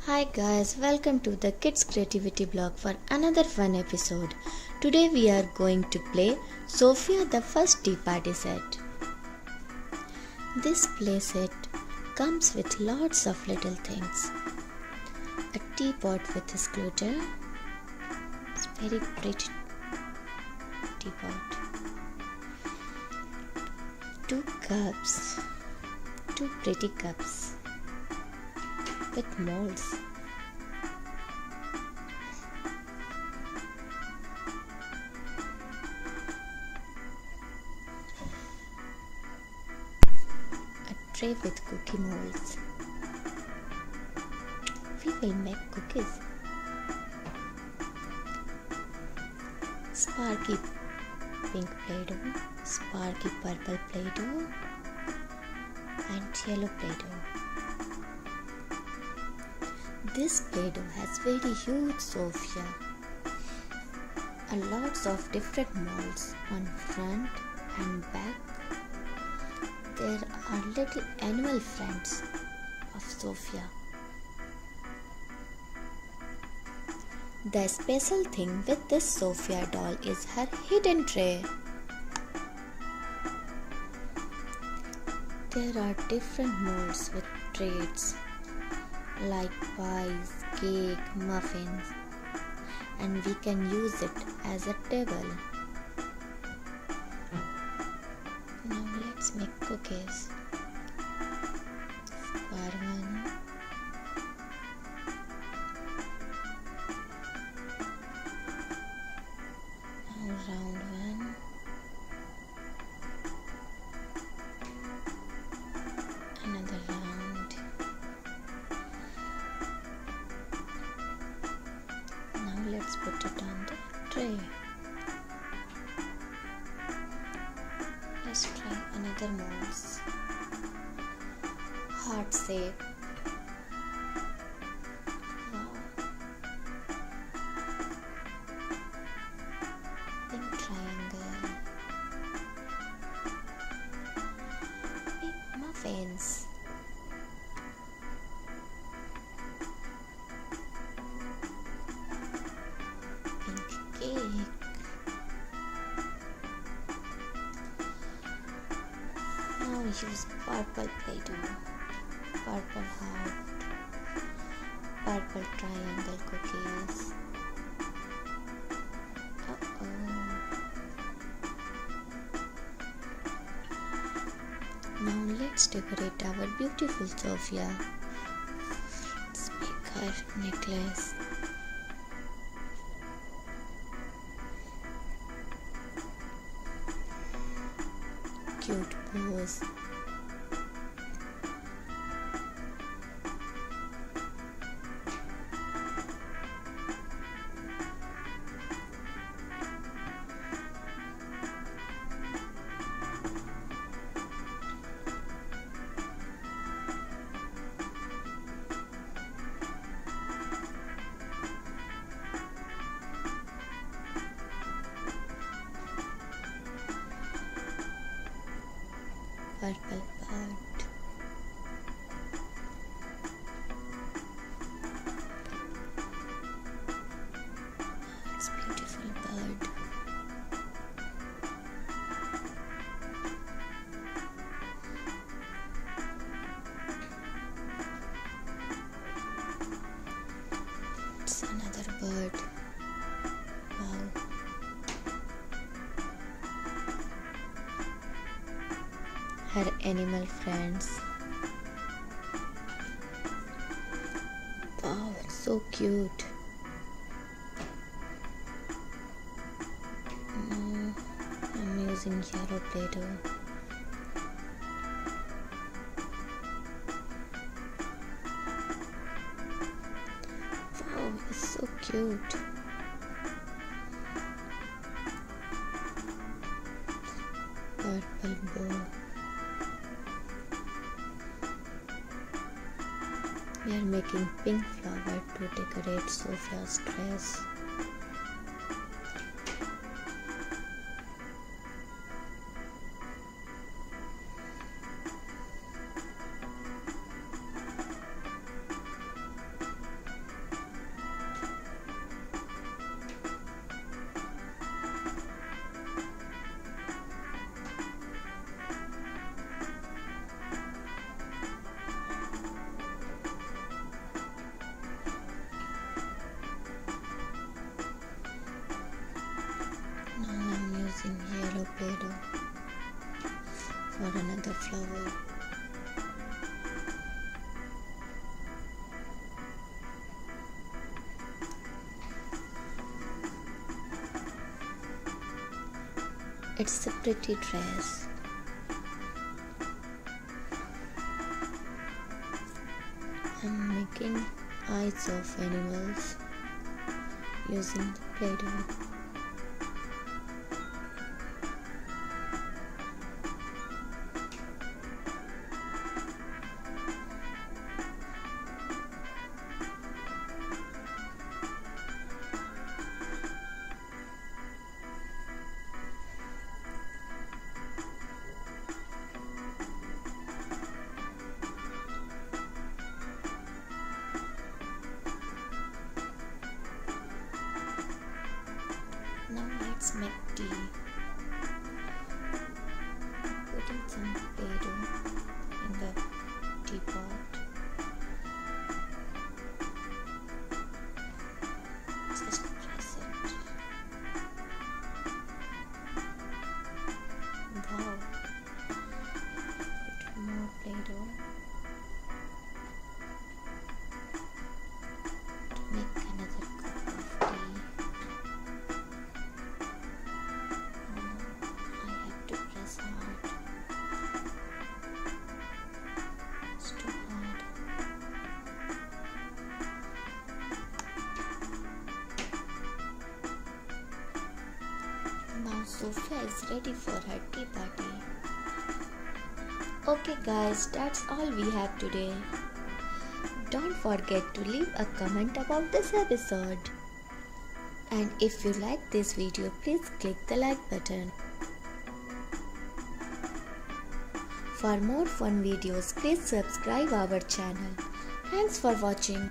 Hi guys, welcome to the Kids Creativity blog for another fun episode. Today we are going to play Sofia the First Tea Party set. This play set comes with lots of little things. A teapot with a scooter. It's very pretty teapot. Two pretty cups with molds. A tray with cookie molds. We will make cookies. Sparky pink Play-Doh, sparky purple Play-Doh, and yellow Play-Doh. This Play-Doh has very huge Sofia and lots of different molds on front and back. There are little animal friends of Sofia. The special thing with this Sofia doll is her hidden tray. There are different molds with treats like pies, cake, muffins, and we can use it as a table. Now let's make cookies. Square one. Now round one. Another round. Now let's put it on the tray. Let's try another molds. Heart shape. Wow. Pink triangle. Big muffins. Pink cake. Now use purple Play-Doh, purple heart, purple triangle cookies. Now let's decorate our beautiful Sofia. Let's make her necklace. Cute bows. Purple bird. It's beautiful bird. It's another bird. Wow. Her animal friends. Wow, so cute. I'm using yellow Play-Doh. Wow, it's so cute. Purple bow. We are making pink flower to decorate Sofia's dress. It's a pretty dress. I'm making eyes of animals using the Play-Doh. Now let's make tea. Putting some Play-Doh in the teapot. Just press it. Wow. Put more Play-Doh to make another cup of tea. Now Sofia is ready for her tea party. Okay guys, that's all we have today. Don't forget to leave a comment about this episode. And if you like this video, please click the like button. For more fun videos, please subscribe our channel. Thanks for watching.